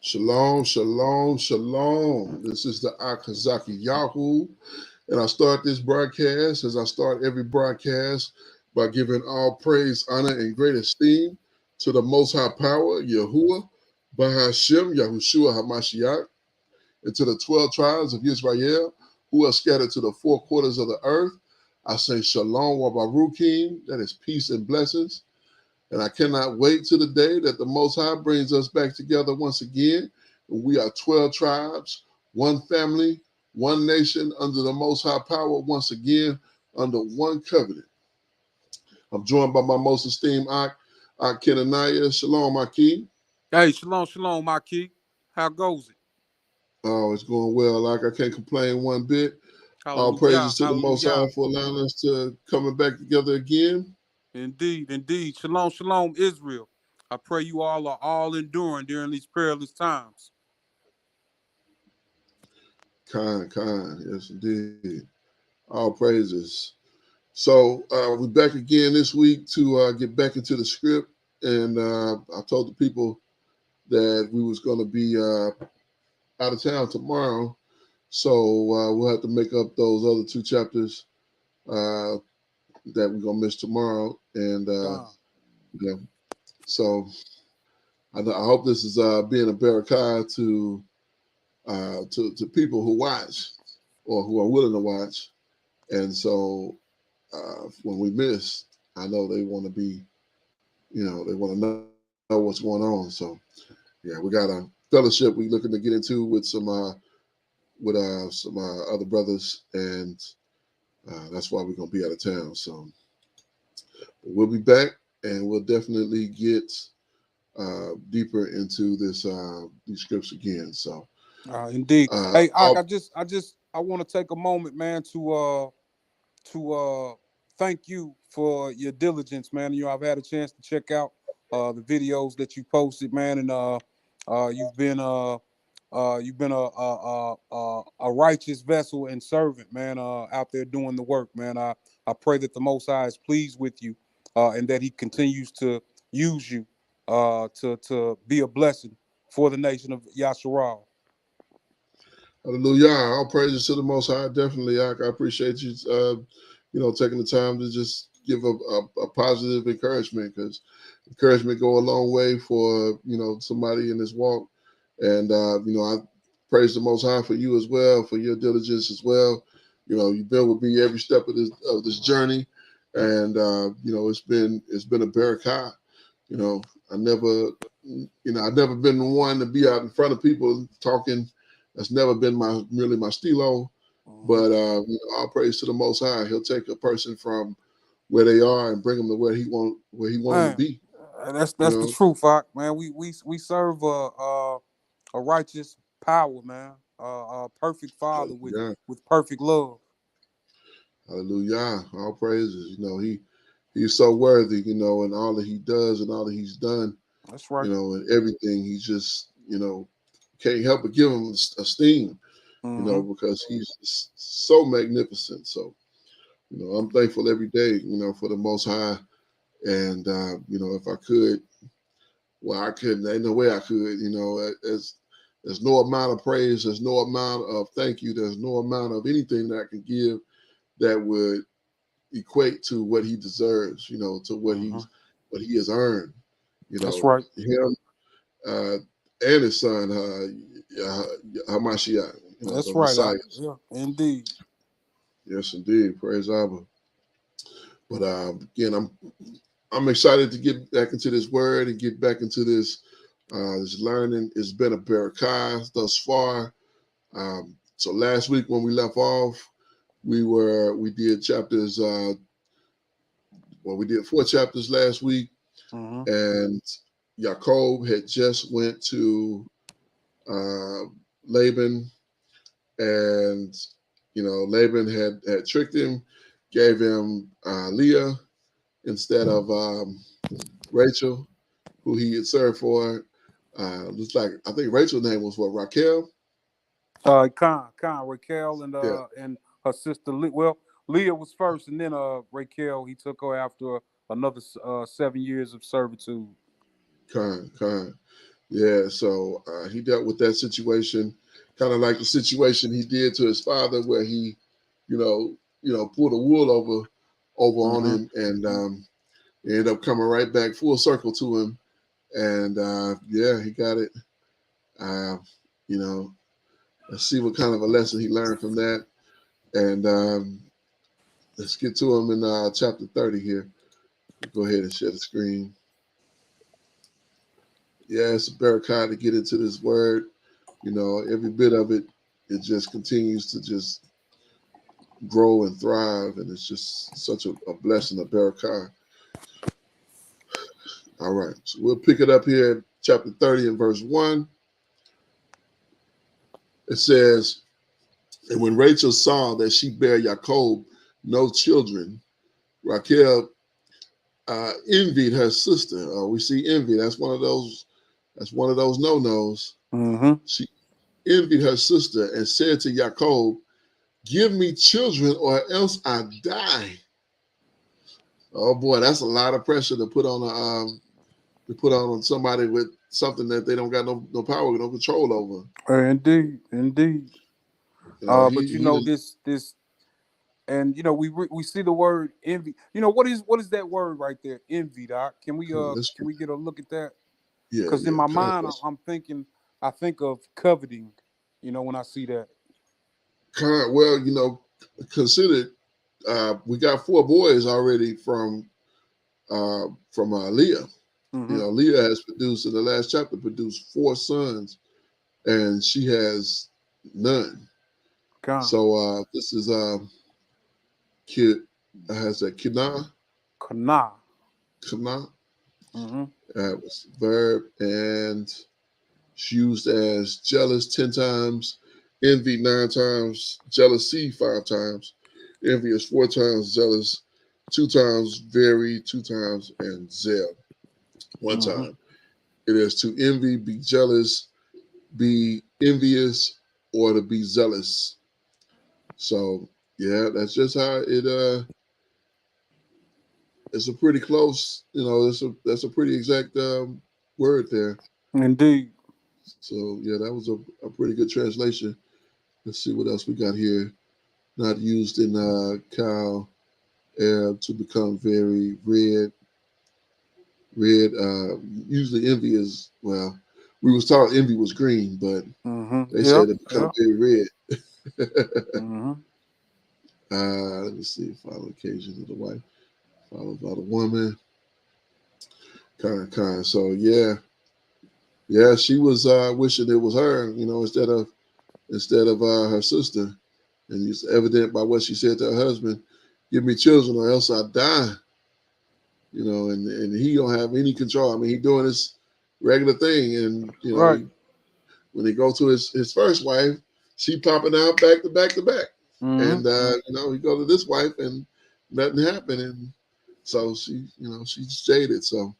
Shalom, shalom, shalom. This is the Akazaki Yahoo, and I start this broadcast as I start every broadcast by giving all praise, honor, and great esteem to the Most High Power, Yahuwah, Bahashem, Yahushua Hamashiach, and to the 12 tribes of Israel who are scattered to the four quarters of the earth. I say shalom wa baruchim, that is peace and blessings. And I cannot wait to the day that the Most High brings us back together once again. And we are 12 tribes, one family, one nation under the Most High power once again under one covenant. I'm joined by my most esteemed Ak Kenaniah. Shalom, Aki. Hey, shalom, shalom, Maki. How goes it? Oh, it's going well. Like I can't complain one bit. All Hallelujah, praises to the Most hallelujah. High for allowing us to coming back together again. Indeed, indeed. Shalom, shalom, Israel. I pray you all are all enduring during these perilous times. Kind. Yes, indeed. All praises. So we're back again this week to get back into the script, and I told the people that we was going to be out of town tomorrow, so we'll have to make up those other two chapters uh, that we're gonna miss tomorrow, and God. yeah. So I hope this is being a barakah to people who watch or who are willing to watch, and so when we miss, I know they want to be. They want to know what's going on. So, yeah, we got a fellowship we looking to get into with some other brothers, and that's why we're gonna be out of town. So we'll be back, and we'll definitely get deeper into these scripts again. So, Indeed. uh, Hey, Ak, I'll, I want to take a moment, man, to thank you for your diligence, man. I've had a chance to check out the videos that you posted, man, and you've been a righteous vessel and servant, man, out there doing the work, man. I pray that the Most High is pleased with you, and that He continues to use you to be a blessing for the nation of Yasharal. Hallelujah! All praises to the Most High. Definitely, I appreciate you. Taking the time to just give a positive encouragement, because encouragement go a long way for somebody in this walk. And I praise the Most High for you as well, for your diligence as well. You've been with me every step of this journey, and it's been a barakah. I never I've never been the one to be out in front of people talking. That's never been my stilo. Mhm. But all praise to the Most High. He'll take a person from where they are and bring them to where he want them to Man, be. You that's the know, truth, Ak, man. We serve a righteous power, man. A perfect Father hallelujah, with perfect love. hallelujah. All praises. He's so worthy. And all that he does and all that he's done. That's right. And everything. He just can't help but give him esteem. Mm-hmm. Because he's so magnificent. So I'm thankful every day. For the Most High. And if I could, well, I couldn't. Ain't no way I could. There's no amount of praise. There's no amount of thank you. There's no amount of anything that I can give that would equate to what he deserves. To Mm-hmm. what he has earned. That's right. Him uh, and his son Hamashiach. That's The right, Ak. Messiah. Yeah, indeed. Yes, indeed. Praise Abba. But again, I'm excited to get back into this word and get back into this learning. It's been a barakah thus far. So last week when we left off, we did chapters. We did 4 chapters last week, Mm-hmm. and Jacob had just went to uh, Laban, and Laban had tricked him, gave him Leah instead of Rachel, who he had served for. Looks like I think Rachel's name was what, Raquel. Raquel Yeah, and her sister. Well, Leah was first, and then Raquel. He took her after another 7 years of servitude. kind. Yeah, so he dealt with that situation, kind of like the situation he did to his father, where he, pulled the wool over on Mm-hmm. him, and he ended up coming right back full circle to him, and yeah, he got it. Uh, you know, let's see what kind of a lesson he learned from that, and let's get to him in chapter 30 here. Go ahead and share the screen. Yeah, it's a barakah to get into this word. Every bit of it, it just continues to just grow and thrive, and it's just such a blessing, a barakah. All right, so we'll pick it up here at chapter 30 and verse 1. It says, and when Rachel saw that she bare Jacob no children, Raquel envied her sister. We see envy. That's one of those. That's one of those no-nos. Mm-hmm. She envied her sister and said to Jacob, "Give me children, or else I die." Oh boy, that's a lot of pressure to put on somebody with something that they don't got no power, no control over. Indeed, indeed. But He didn't. this, and we see the word envy. What is that word right there? Envy, Doc. Can we Let's, can we get a look at that? yeah, Because in yeah. my Kind mind, I'm thinking, I think of coveting. When I see that. well, consider we got 4 boys already from Leah. Mm-hmm. Leah has produced in the last chapter produced 4 sons, and she has none. Gone. So this is kid has a kina Kana. kana Mm-hmm. was the verb, and it's used as jealous 10 times, envy 9 times, jealousy 5 times, envy is 4 times, jealous 2 times, very 2 times, and zeal 1 time. Mm-hmm. It is to envy, be jealous, be envious, or to be zealous. So yeah, that's just how it's a pretty close, that's a pretty exact word there. Indeed. So yeah, that was a pretty good translation. Let's see what else we got here. Not used in cow to become very red. Red. Usually envy is, well, we was taught envy was green, but Mm-hmm. they Yep. said it become Yep. very red. Mm-hmm. Let me see. Final occasion of the wife followed by the woman. Kind. So yeah, she was wishing it was her, instead of her sister. And it's evident by what she said to her husband, "Give me children, or else I die." And he don't have any control. I mean, he doing his regular thing, and Right. when he go to his first wife, she popping out back to back to back, Mm-hmm. and he go to this wife and nothing happened, and so she's jaded. So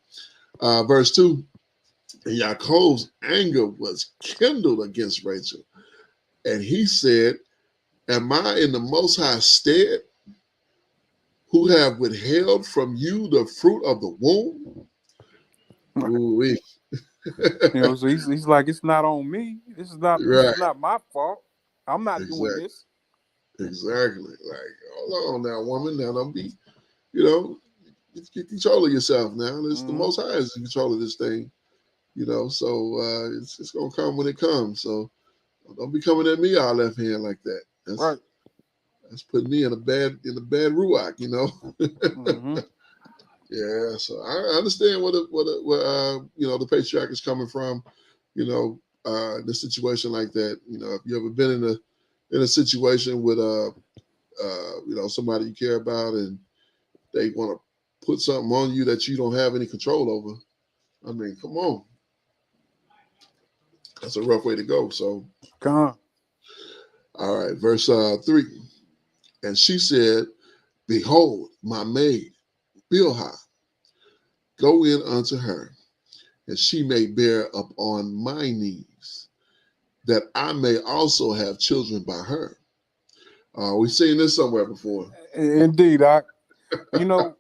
verse 2, and Yaakov's anger was kindled against Rachel, and he said, "Am I in the Most High stead, who have withheld from you the fruit of the womb?" Ooh, So he's like, it's not on me. This is right, not my fault. I'm not doing exactly, this. exactly. Like, hold on now, woman. Now don't be, you know, get control of yourself. Now it's the Mm-hmm. Most High is in control of this thing. So it's gonna come when it comes. So don't be coming at me all left hand like that. Right. That's putting me in a bad ruach. Mm-hmm. Yeah, so I understand where the patriarch is coming from. In a situation like that. If you ever been in a situation with somebody you care about, and they want to put something on you that you don't have any control over. I mean, come on, that's a rough way to go. So, Gone. all right, verse 3, and she said, "Behold, my maid Bilhah, go in unto her, and she may bear upon my knees, that I may also have children by her." We've seen this somewhere before. Indeed, you know,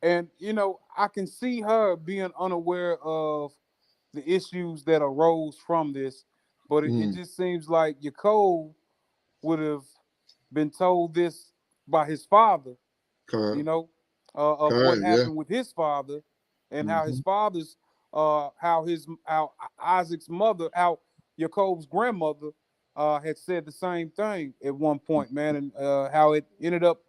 and I can see her being unaware of the issues that arose from this, but it Mm, just seems like Yaakov would have been told this by his father, you kind, know, of what kind, yeah. happened with his father, and how his Hmm. father's, how Isaac's mother, how Jacob's grandmother, had said the same thing at one point, man, and how it ended up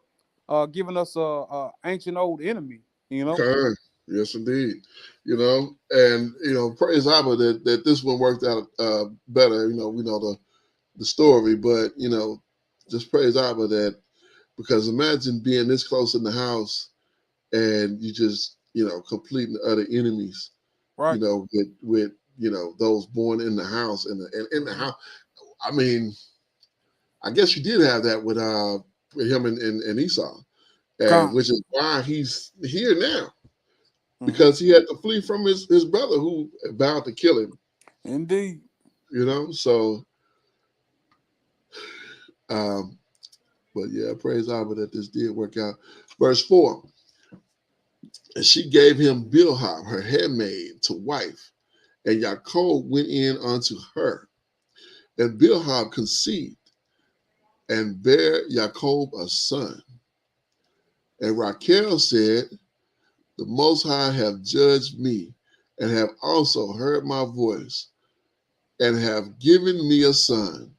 giving us a ancient old enemy, you know. Kind, yes, indeed. And praise Abba that this one worked out better. We know the story, but just praise Abba that, because imagine being this close in the house and you just complete and utter enemies. Right. With those born in the house and in the house. I mean, I guess you did have that with him and Esau, and Con. which is why he's here now, Hmm. because he had to flee from his brother who vowed to kill him. Indeed. So um, but yeah, praise Abba that this did work out. Verse 4. And she gave him Bilhah, her handmaid, to wife, and Yaakov went in unto her. And Bilhah conceived and bare Yaakov a son. And Rachel said, the Most High have judged me, and have also heard my voice, and have given me a son.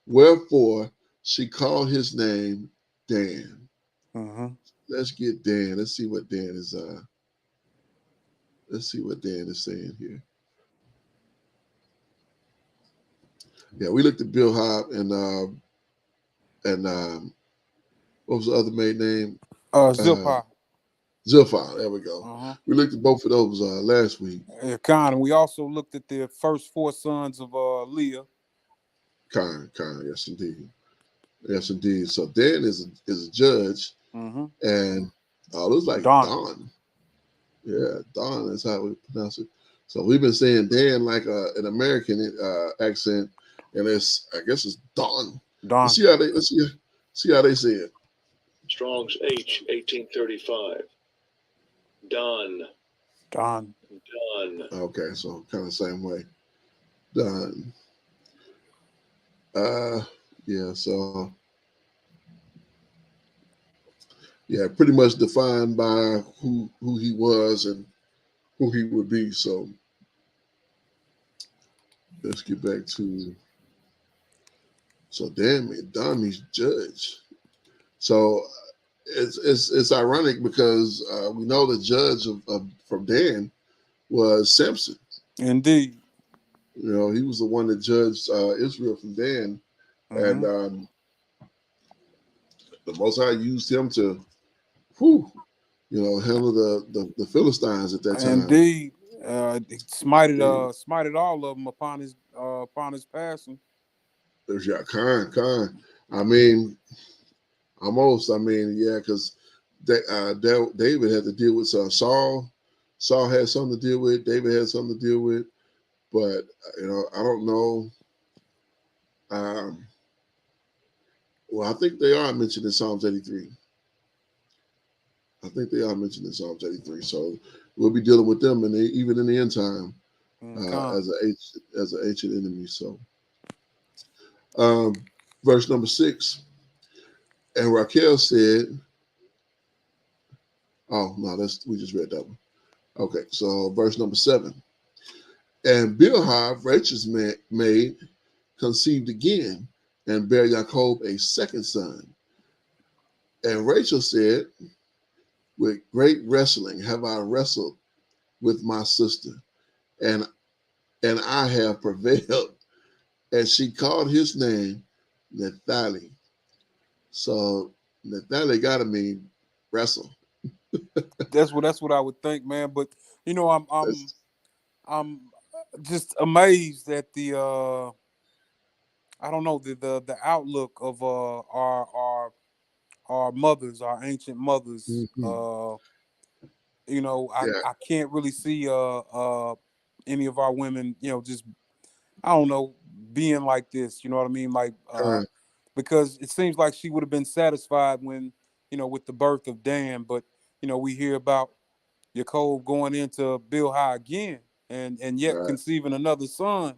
Wherefore she called his name Dan. Hmm. Let's get Dan. Let's see what Dan is. Let's see what Dan is saying here. Yeah, we looked at Bilhah and what was the other maid name? Uh, Zilpah. Zilpah. There we go. Uh-huh. We looked at both of those last week. Con. And we also looked at the first four sons of Leah. Kind, yes indeed, yes indeed. So Dan is a judge, Hmm. and it looks like Don. Don. Yeah, Don is how we pronounce it. So we've been saying Dan like an American accent, and I guess it's Don. Let's Don. see how they see how they say it. Strong's H 1835. Done. Don. Done. Okay, so kind of same way. Don. Uh, yeah. So yeah, pretty much defined by who he was and who he would be. So let's get back to Don means judge. So it's ironic because we know the judge from Dan was Samson. Indeed. He was the one that judged Israel from Dan, and Hmm. the Most High used him to, whew, handle the Philistines at that time. Indeed. He smited all of them upon his passing. Yeah, kind. I mean, almost. I mean, yeah, because David had to deal with Saul. Saul had something to deal with. David had something to deal with. But I don't know. Um, well, I think they are mentioned in Psalms 83. I think they are mentioned in Psalms 83. So we'll be dealing with them, and even in the end time, Con. as an ancient enemy. So, um, verse number 6. And Raquel said, "Oh no, we just read that one." Okay, so verse number 7. And Bilhah, Rachel's maid, conceived again and bare Jacob a second son. And Rachel said, with great wrestling have I wrestled with my sister, and I have prevailed. And she called his name Naphtali. So Naphtali got to mean wrestle. That's what I would think, man. But I'm I'm That's, I'm just amazed at the I don't know, the outlook of our mothers, our ancient mothers. mhm. Yeah, I can't really see any of our women, just, I don't know, being like this. You know what I mean? Like, kind, because it seems like she would have been satisfied when, with the birth of Dan, but we hear about Yaakov going into Bilhah again. and yet Right. conceiving another son.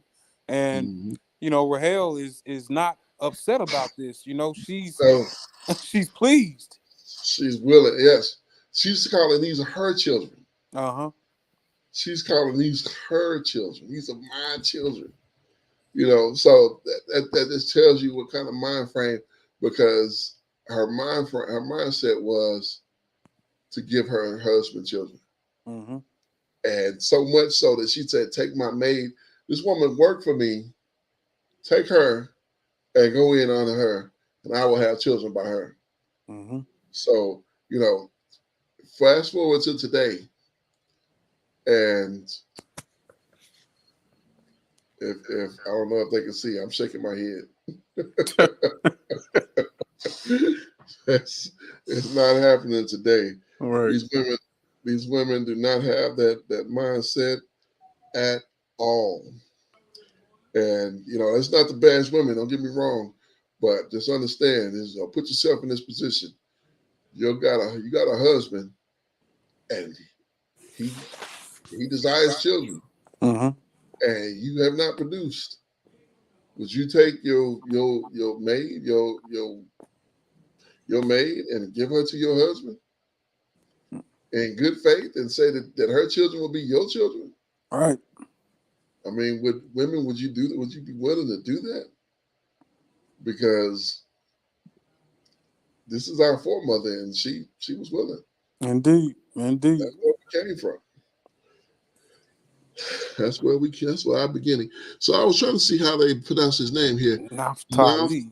And Mhm. Rahel is not upset about this. She's So she's pleased. she's willing. Yes, she's calling these her children. Uh-huh. She's calling these her children. These are my children. So that just tells you what kind of mind frame, because her mindset was to give her husband children. Mm-hmm. And so much so that she said, take my maid. This woman worked for me. Take her and go in on her, and I will have children by her. Mm-hmm. So, fast forward to today, and if I don't know if they can see, I'm shaking my head. It's not happening today. Right. These women do not have that mindset at all. And it's not to bash women, don't get me wrong, but just understand is put yourself in this position. You got a husband, and he desires children, Mm-hmm. and you have not produced. Would you take your maid, your maid, and give her to your husband in good faith and say that her children will be your children? Right. I mean, would you do that? Would you be willing to do that? Because this is our foremother, and she was willing. Indeed. That's where we came from. That's where our beginning. So I was trying to see how they pronounce his name here. Naphtali.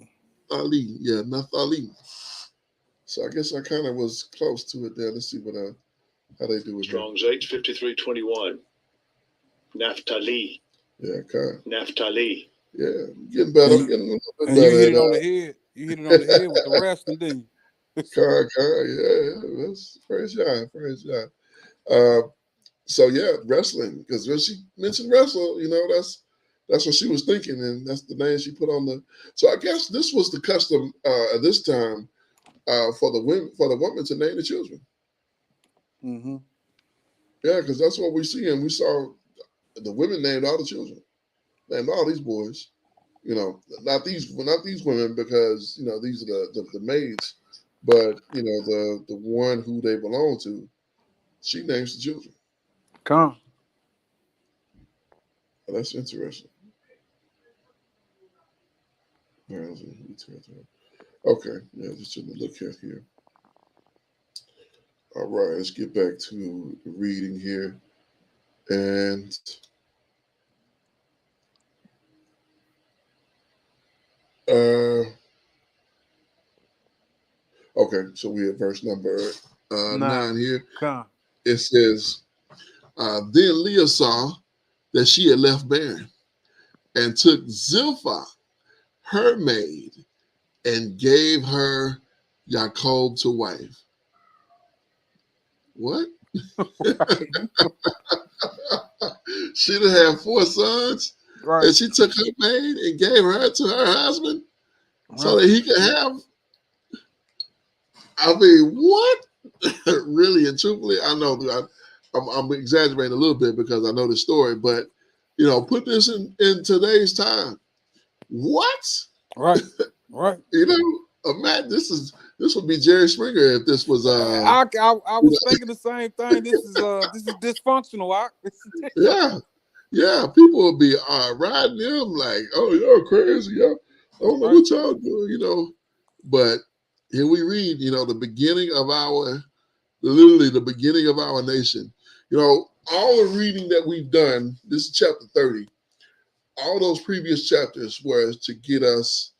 Naftali. Yeah, Naftali. So I guess I kind of was close to it there. Let's see how they do it. Strong's H 5321. Naphtali. Yeah, kind. Naphtali. Yeah, getting better. I'm getting a little bit And better. you hit it on the head. You hit it on the head with the wrestling, didn't you? Yeah. That's praise God. So yeah, wrestling, because when she mentioned wrestle, that's what she was thinking, and that's the name she put on the. So I guess this was the custom at this time for the women to name the children. Mm-hmm. Yeah, because that's what we see, and we saw the women named all the children, named all these boys. Not these women, because these are the maids, but the one who they belong to, she names the children. Come. Oh, that's interesting. Okay, yeah, just taking a look at here. All right, let's get back to the reading here. And okay, so we have verse number 9 here. Come. It says, then Leah saw that she had left barren, and took Zilpah, her maid, and gave her Jacob to wife. What? She'd have 4 sons, Right. and she took her maid and gave her to her husband so Right. that he could have. I mean, what? Really and truthfully, I know I'm exaggerating a little bit because I know the story, but put this in today's time. What? Right. Right. Matt, this would be Jerry Springer if this was I was thinking the same thing. This is dysfunctional. Yeah, people will be riding them like, oh, y'all crazy, y'all. I don't know what y'all doing, But here we read, literally the beginning of our nation. All the reading that we've done, this is chapter 30, all those previous chapters were to get us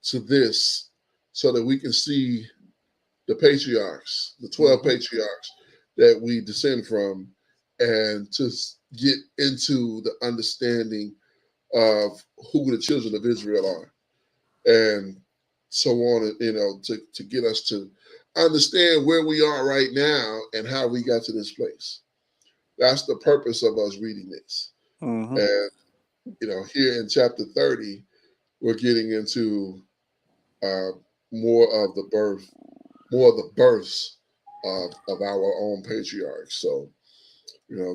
to this so that we can see the patriarchs, the 12 patriarchs that we descend from, and to get into the understanding of who the children of Israel are, and so on, to get us to understand where we are right now and how we got to this place. That's the purpose of us reading this. Mm-hmm. And here in chapter 30, we're getting into more of the births of our own patriarchs. So,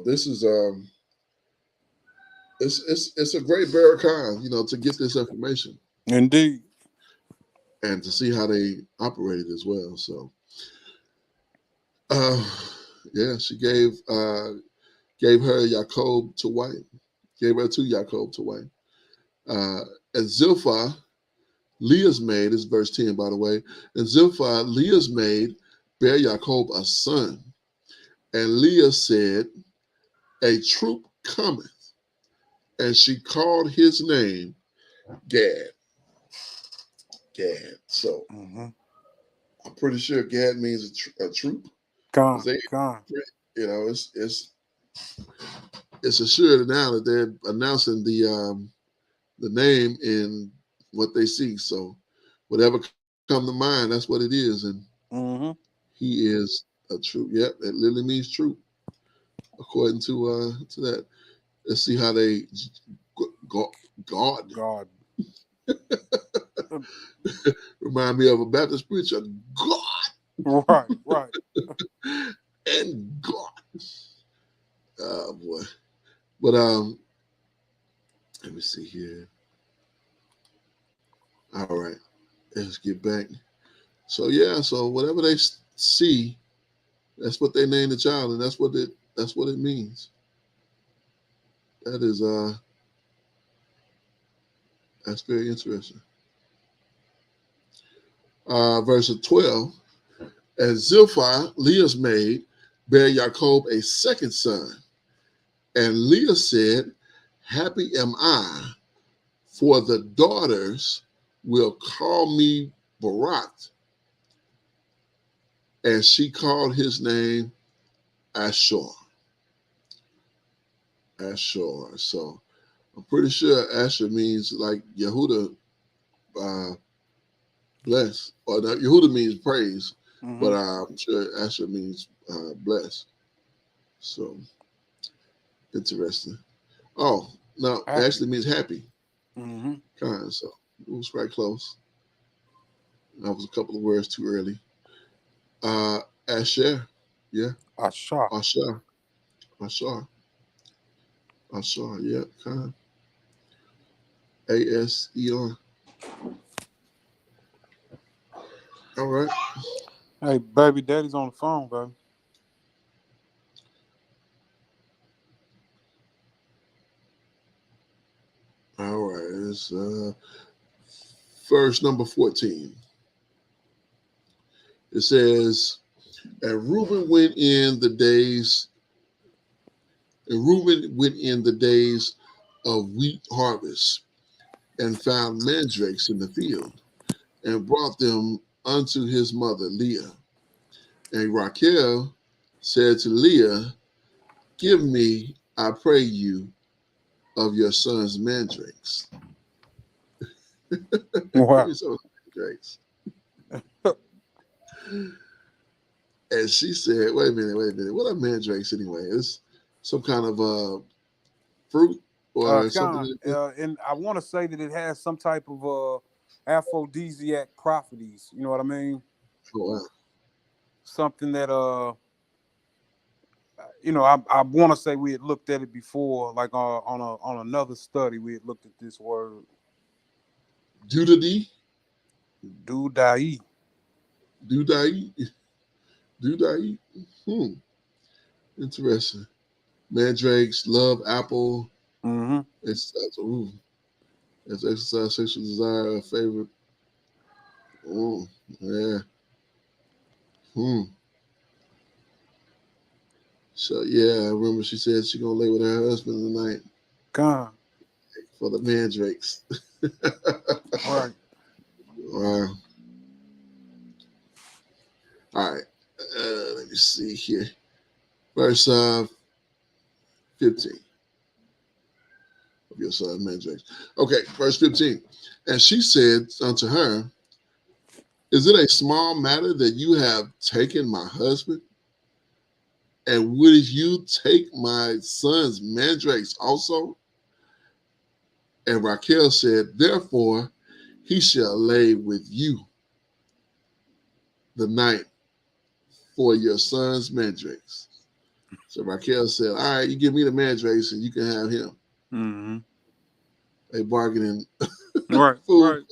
this is it's a great Barakai, to get this information Indeed. and to see how they operated as well. So, uh, yeah, she gave her Yaakov to wife, gave her to Yaakov to wife. And Zilpah, Leah's maid, is verse 10, by the way. And Zilpah, Leah's maid, bare Yaakov a son. And Leah said, a troop cometh. And she called his name Gad. Gad. So Mm-hmm. I'm pretty sure Gad means a troop. Gone. They, Gone. it's assured now that they're announcing the name in what they see. So whatever come to mind, that's what it is. And Mm-hmm. he is a troop. Yep, it literally means troop, according to that. Let's see how they God God. remind me of a Baptist preacher. God Right. and God. Oh boy. But let me see here. All right, let's get back. So yeah, so whatever they see, that's what they name the child, and that's what it means. That is that's very interesting. Verse 12. And Zilpah, Leah's maid, bare Jacob a second son. And Leah said, happy am I, for the daughters will call me Barak. And she called his name Ashur. Ashur. So I'm pretty sure Asher means like Yehuda, bless, or not, Yehuda means praise, Mm-hmm. but I'm sure Asher means bless. So interesting. Oh, no, it actually means happy. Mm-hmm. Kind, so it was right close. That was a couple of words too early. Asher, yeah, Asha. Asher, Asher, Asher, yeah, kind. ASER. All right. Hey, baby, daddy's on the phone, baby. All right. It's verse number 14. It says, and Reuben went in the days of wheat harvest and found mandrakes in the field and brought them unto his mother Leah. And Rachel said to Leah, give me, I pray you, of your son's mandrakes. Wow. Give me some mandrakes. And she said, wait a minute. What are mandrakes anyway? It's some kind of fruit or something. And I want to say that it has some type of aphrodisiac properties. You know what I mean? Oh, wow. Something that I want to say we had looked at it before, like on another study we had looked at this word. Dudai. Dudai. Interesting. Mandrakes, love, apple. Mm-hmm. It's exercise, sexual desire, a favorite. Oh, yeah. So yeah, I remember she said she gonna lay with her husband tonight. God. For the mandrakes. Right. Wow. All right. Let me see here. Verse 15 of your son mandrakes. Okay, verse 15. And she said unto her, is it a small matter that you have taken my husband? And would you take my son's mandrakes also? And Rachel said, therefore he shall lay with you the night for your son's mandrakes. So Rachel said, all right, you give me the mandrakes and you can have him. Mm-hmm. They bargaining Right. food, Right.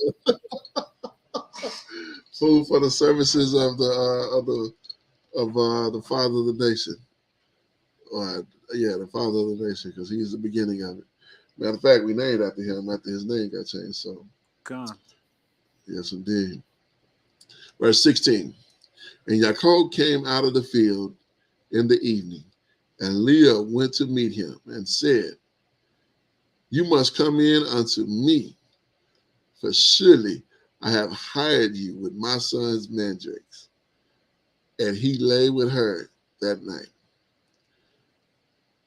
food for the services of the father of the nation. The father of the nation, because he's the beginning of it. Matter of fact, we named after him after his name got changed. So, Con. yes, indeed. Verse 16. And Yaakov came out of the field in the evening, and Leah went to meet him and said, You must come in unto me, for surely I have hired you with my son's mandrakes. And he lay with her that night.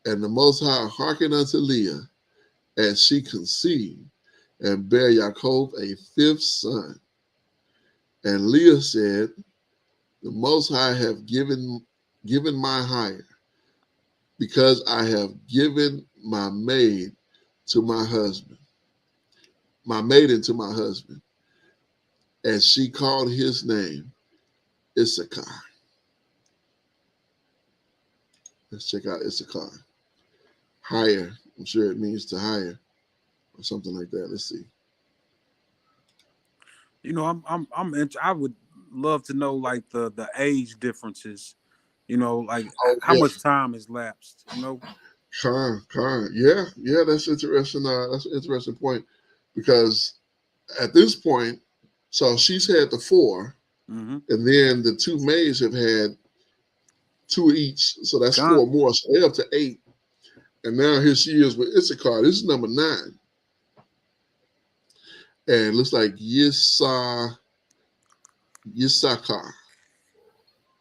And the Most High hearkened unto Leah, and she conceived, and bare Yaakov a fifth son. And Leah said, The Most High have given my hire, because I have given my maid to my husband, my maiden to my husband. And she called his name Issachar. Let's check out Issachar. Hire. I'm sure it means to hire or something like that. Let's see. You know, I would love to know like the age differences. You know, like Oh, how yeah. much time has lapsed. You know. Khan. Yeah, that's interesting. That's an interesting point, because at this point, so she's had the four, Mm-hmm. and then the two maids have had two each, so that's Con. four more. So they're up to 8. And now here she is with Issachar. This is number 9. And it looks like Yisakar.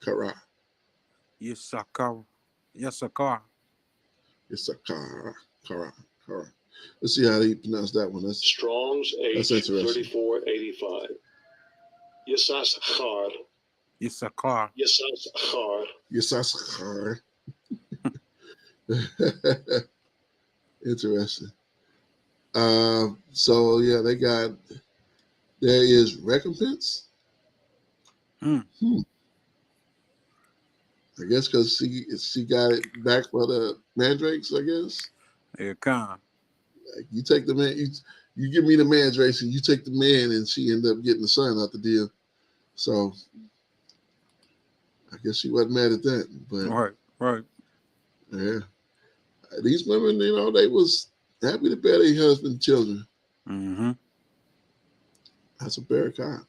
Kara. Yisakar. Yisakar. Issachar. Kara. Let's see how they pronounce that one. Strong's That's H interesting. 3485. Yisachar. Yisakar. Yisachar. Yisachar. Interesting. So yeah, there is recompense. Hmm. I guess because she got it back for the mandrakes. I guess. Yeah, con. Like, you take the man, you give me the mandrakes, and you take the man, and she ended up getting the son out the deal. So I guess she wasn't mad at that. But Right. yeah, these women, they was happy to bear their husband children. Mm-hmm. That's a barakah.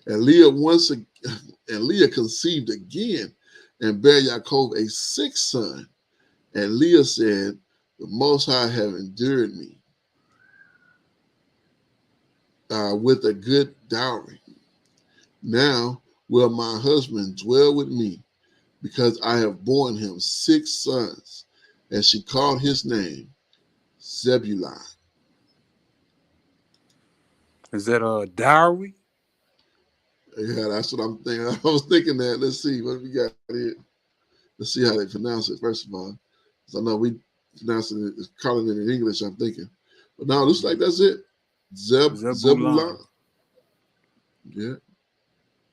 And Leah conceived again, and bare Yaakov a sixth son. And Leah said, The Most High have endured me with a good dowry. Now will my husband dwell with me, because I have borne him 6 sons. And she called his name Zebulun. Is that a dowry? Yeah, that's what I'm thinking. I was thinking that. Let's see what we got here. Let's see how they pronounce it, first of all. Because I know we pronouncing it, calling it in English, I'm thinking. But no, it looks like that's it. Zebulun. Yeah.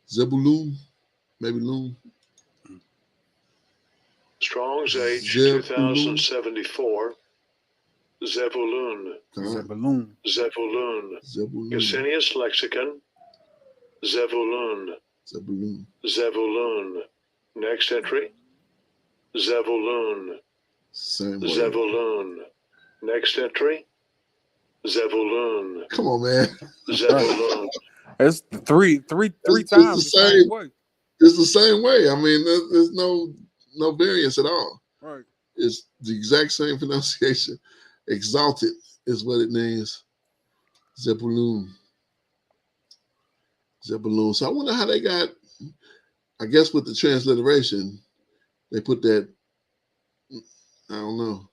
Zebulun. Maybe Loon. Strong's H Zebulun. 2074. Zebulun. Zebulun. Gesenius Lexicon. Zebulun. Next entry. Zebulun. Same way. Zebulun. Next entry. Zebulun. Come on, man. Zebulun. It's three It's times the same way. It's the same way. I mean, there's no variance at all. Right. It's the exact same pronunciation. Exalted is what it means. Zebulun. So I wonder how they got, I guess with the transliteration, they put that, I don't know.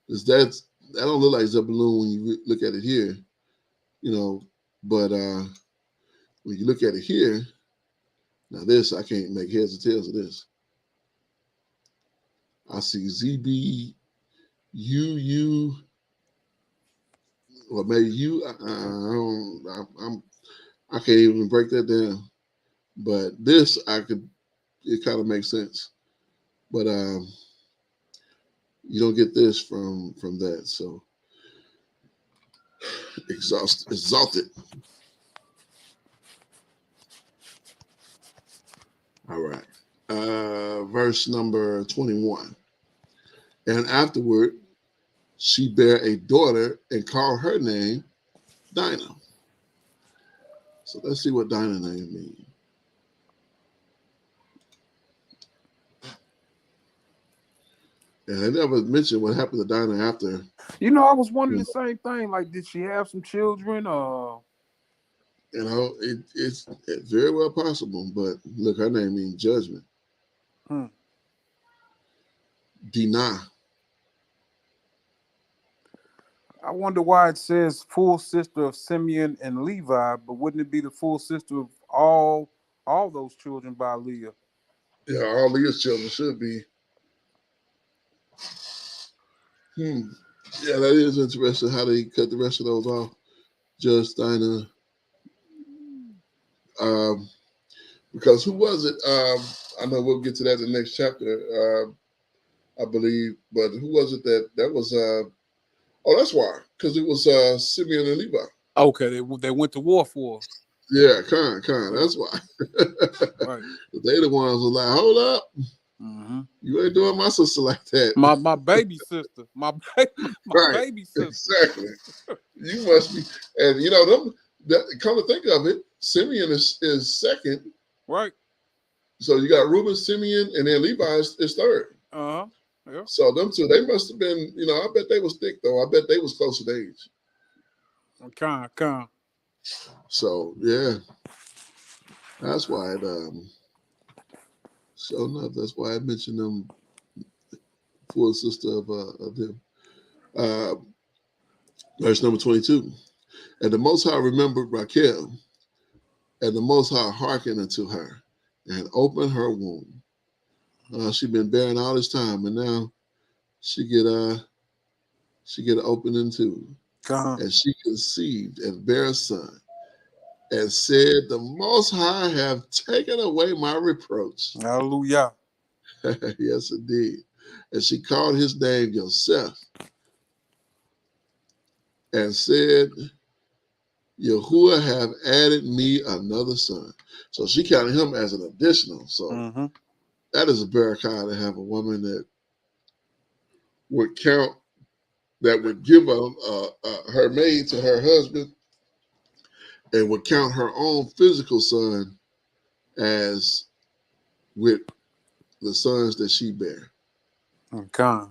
Because that don't look like Zebulun when you look at it here, but when you look at it here, now this, I can't make heads or tails of this. I see ZBUU, or maybe U. I can't even break that down. But this, it kind of makes sense. But You don't get this from that. So exalted. All right. Verse number 21. And afterward, she bare a daughter and called her name Dinah. So let's see what Dinah name means. And I never mentioned what happened to Dinah after. You know, I was wondering the same thing. Like, did she have some children? You know, it's very well possible. But look, her name means judgment. Hmm. Dinah. I wonder why it says full sister of Simeon and Levi, but wouldn't it be the full sister of all those children by Leah? Yeah, all Leah's children should be. Yeah, that is interesting how they cut the rest of those off. Just Dinah. Because who was it? I know we'll get to that in the next chapter, I believe. But who was it that was? Oh, that's why. Because it was Simeon and Levi. Okay, they went to war for her. Yeah, Khan. That's why. Right. They the ones who like, hold up. Mm-hmm. You ain't doing my sister like that. My baby sister. My Right. baby sister. Exactly. You must be. And you know, them. Come to think of it, Simeon is second. Right. So you got Reuben, Simeon, and then Levi is third. Uh-huh. Yeah. So them two, they must have been, you know, I bet they was thick though. I bet they was close in age. Con. So yeah. That's why it so enough, that's why I mentioned them full sister of them. Verse number 22. And the Most High remembered Raquel, and the Most High hearkened unto her, and opened her womb. She been bearing all this time, and now she get an opening too. And she conceived and bare a son, and said, the Most High have taken away my reproach. Hallelujah. Yes, indeed. And she called his name Joseph, and said, Yahuwah have added me another son. So she counted him as an additional. So that is a barakah to have a woman that would count, that would give her maid to her husband, and would count her own physical son as with the sons that she bare. Okay.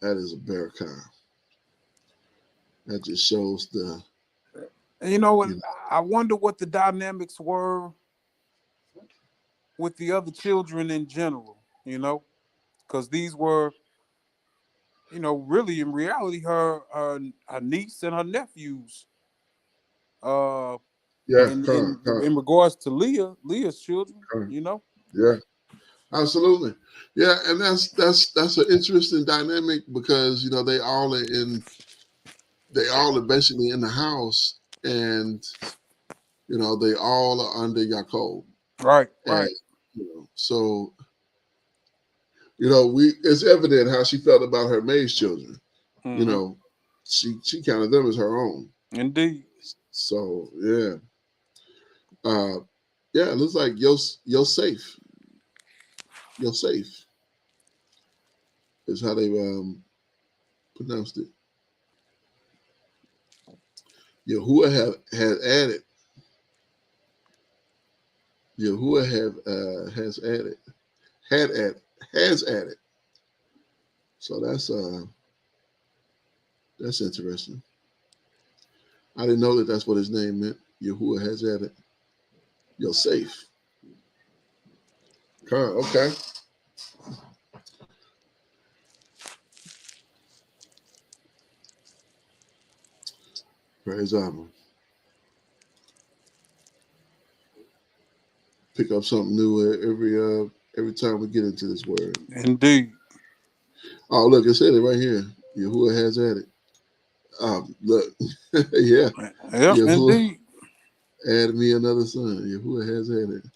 That is a barakah. That just shows the. And you know what? I wonder what the dynamics were with the other children in general, you know, because these were, you know, really in reality, her niece and her nephews. In regards to Leah's children, you know. Yeah, absolutely. Yeah, and that's an interesting dynamic because you know they all are basically in the house, and you know they all are under Yaakov. Right. And, you know, so you know it's evident how she felt about her maid's children. You know, she counted them as her own. Indeed. So yeah. Yeah, it looks like Yosef. Yosef is how they pronounced it. Yahuwah had added. Yahuwah has added. So that's interesting. I didn't know that that's what his name meant. Yahuwah has added. Yosef. Okay. Praise God. Pick up something new every time we get into this word. Indeed. Oh, look, it said it right here. Yahuwah has added. Look, yeah. Yep, indeed. Add me another son. Yahuwah has added.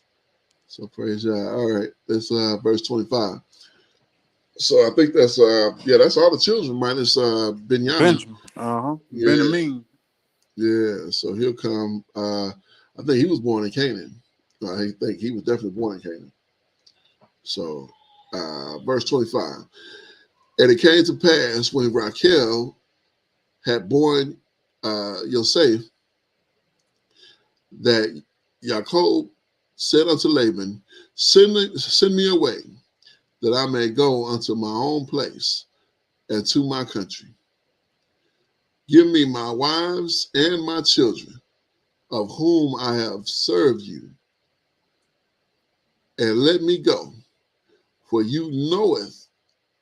So praise God. All right, that's verse 25. So I think that's that's all the children minus Benjamin. Benjamin. Yeah. Benjamin. Yeah, so he'll come. I think he was born in Canaan. I think he was definitely born in Canaan. So, verse 25. And it came to pass when Rachel had born Yosef that Jacob said unto Laban, send me away, that I may go unto my own place and to my country. Give me my wives and my children, of whom I have served you, and let me go, for you knoweth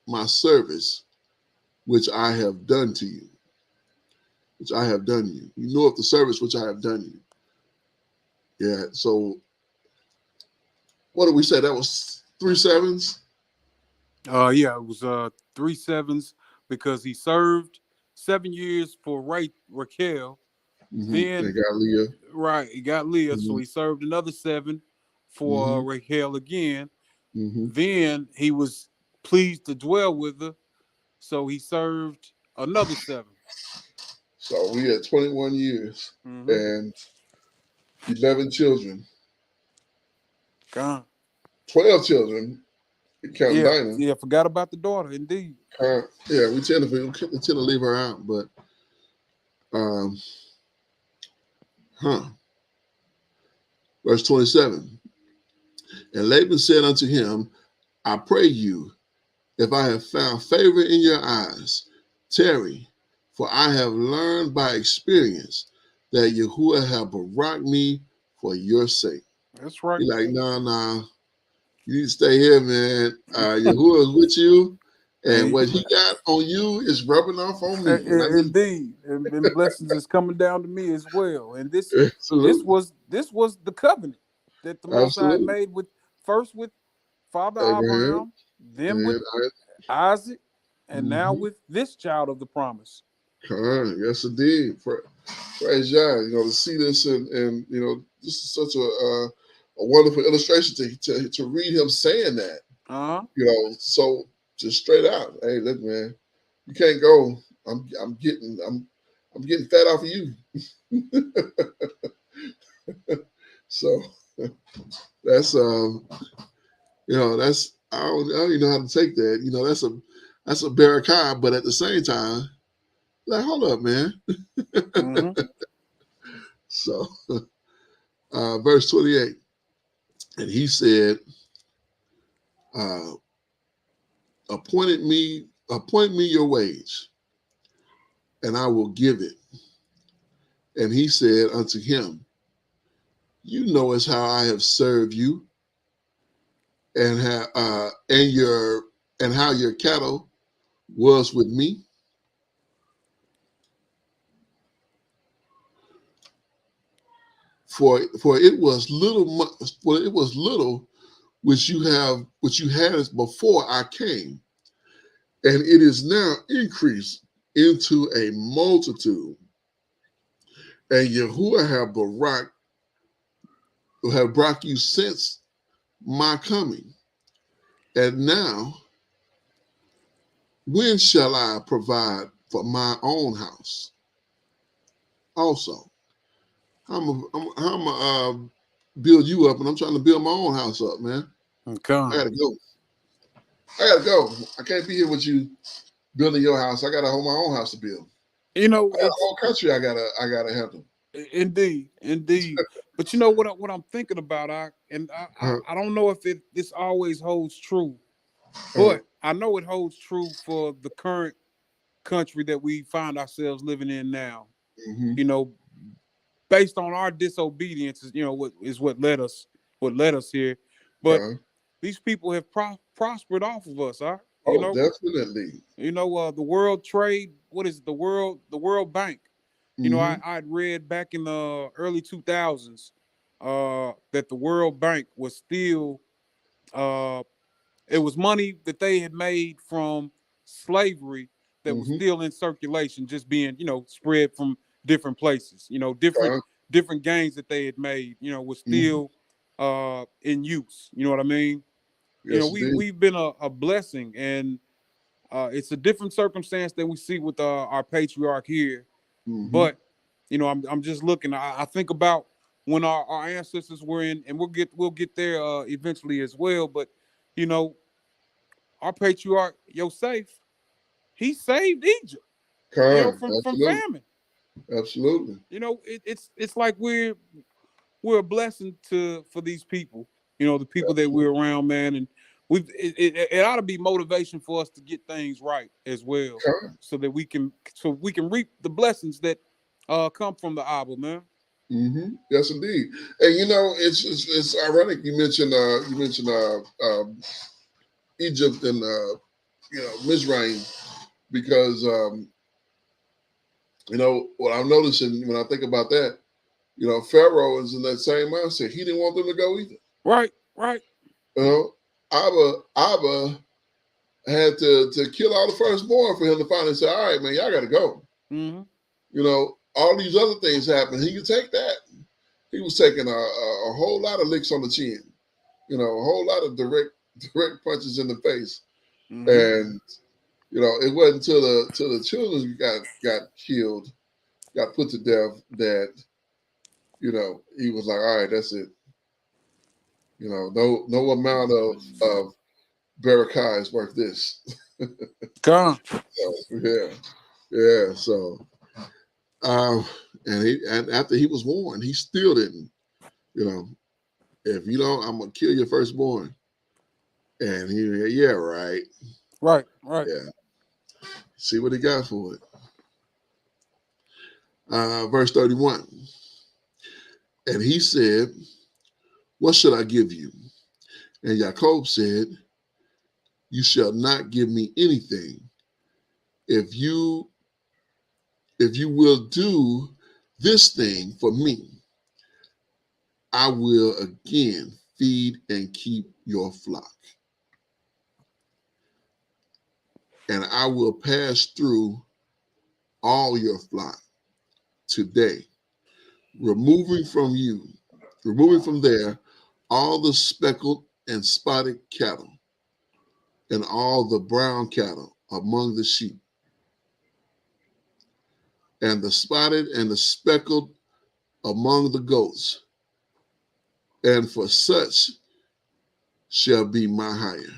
my service which I have done to you. Which I have done you. You know of the service which I have done you. Yeah, so what did we say? That was 3 sevens? Yeah, it was 3 sevens because he served 7 years for Raquel. Mm-hmm. Then they got Leah. Right, he got Leah, Mm-hmm. so he served another 7 for Raquel again. Mm-hmm. Then he was pleased to dwell with her, so he served another 7. So we had 21 years and 11 children. God. 12 children, counting Dinah. Yeah, forgot about the daughter, indeed. Yeah, we tend to leave her out, but verse 27. And Laban said unto him, I pray you, if I have found favor in your eyes, tarry, for I have learned by experience that Yahuwah have brought me for your sake. That's right. He's like, nah, you need to stay here, man. Yahuwah is with you, and what he got on you is rubbing off on me. Indeed, and blessings is coming down to me as well. And this was the covenant that the Most High made with Father Abraham, then with Isaac, and now with this child of the promise. Yes, indeed. Praise Yah. To see this and this is such a wonderful illustration to read him saying that. So just straight out. Hey, look, man, you can't go. I'm getting fat off of you. So that's that's I don't even know how to take that. That's a barakah, but at the same time, like, hold up, man. So verse 28. And he said, appoint me your wage, and I will give it. And he said unto him, you know as how I have served you, and how your cattle was with me. For it was little which you had before I came, and it is now increased into a multitude. And Yahuwah have brought you since my coming. And now, when shall I provide for my own house? Also, I'm gonna build you up, and I'm trying to build my own house up, man. Okay. I gotta go. I can't be here with you building your house. I gotta hold my own house to build. I got a whole country I gotta handle. Indeed. But you know what I'm thinking about, I don't know if this always holds true, but I know it holds true for the current country that we find ourselves living in now. Based on our disobedience, what led us here. But these people have prospered off of us, huh? Definitely. The World Trade, what is it? The World Bank. I'd read back in the early 2000s that the World Bank was still, it was money that they had made from slavery that was still in circulation, just being, spread from different places. Different gains that they had made, was still in use. You know what I mean? Yes, we've been a blessing, and It's a different circumstance than we see with our patriarch here. Mm-hmm. But I'm just looking. I think about when our ancestors were in, and we'll get there eventually as well. But you know, our patriarch Yosef, he saved Egypt. Con, From absolutely, famine. absolutely. It's like we're a blessing for these people. The people that we're around, man, and it ought to be motivation for us to get things right as well, Con. so we can reap the blessings that come from the Abba, man. Mm-hmm. Yes, indeed. And it's ironic you mentioned Egypt and Mizraim because what I'm noticing when I think about that, Pharaoh is in that same mindset. He didn't want them to go either. Right. You know, Abba had to kill all the firstborn for him to finally say, "All right, man, y'all got to go." Mm-hmm. All these other things happen. He could take that. He was taking a whole lot of licks on the chin. A whole lot of direct punches in the face. Mm-hmm. And it wasn't until the children got killed, got put to death, that he was like, all right, that's it. No amount of Barakai is worth this. Come. So, yeah. So, and after he was warned, he still didn't. If you don't, I'm gonna kill your firstborn. And yeah, right. Right. Yeah. See what he got for it. Verse 31. And he said, what should I give you? And Jacob said, you shall not give me anything. If you will do this thing for me, I will again feed and keep your flock. And I will pass through all your flock today, removing from there all the speckled and spotted cattle and all the brown cattle among the sheep, and the spotted and the speckled among the goats, and for such shall be my hire.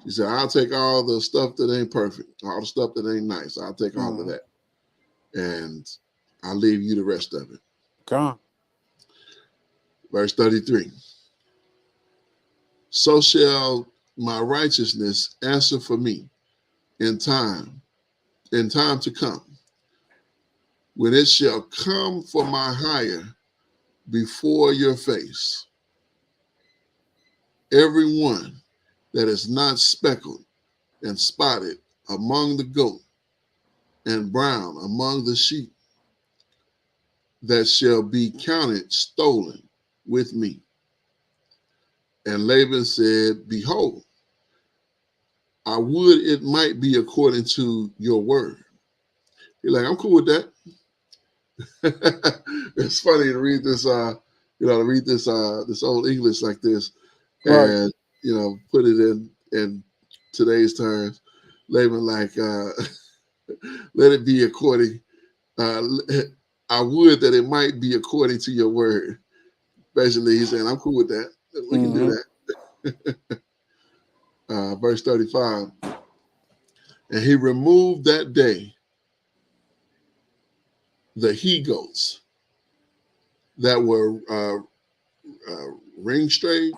He said, I'll take all the stuff that ain't perfect, all the stuff that ain't nice. I'll take all of that. And I'll leave you the rest of it. Come. Verse 33. So shall my righteousness answer for me in time to come, when it shall come for my hire before your face. Every one that is not speckled and spotted among the goat and brown among the sheep, that shall be counted stolen with me. And Laban said, behold, I would it might be according to your word. He's like, I'm cool with that. It's funny to read this, this old English like this, and Right. put it in today's terms. Laban like, let it be according. I would that it might be according to your word. Basically, he's saying, I'm cool with that. We can do that. Verse 35. And he removed that day the he-goats that were ring straight,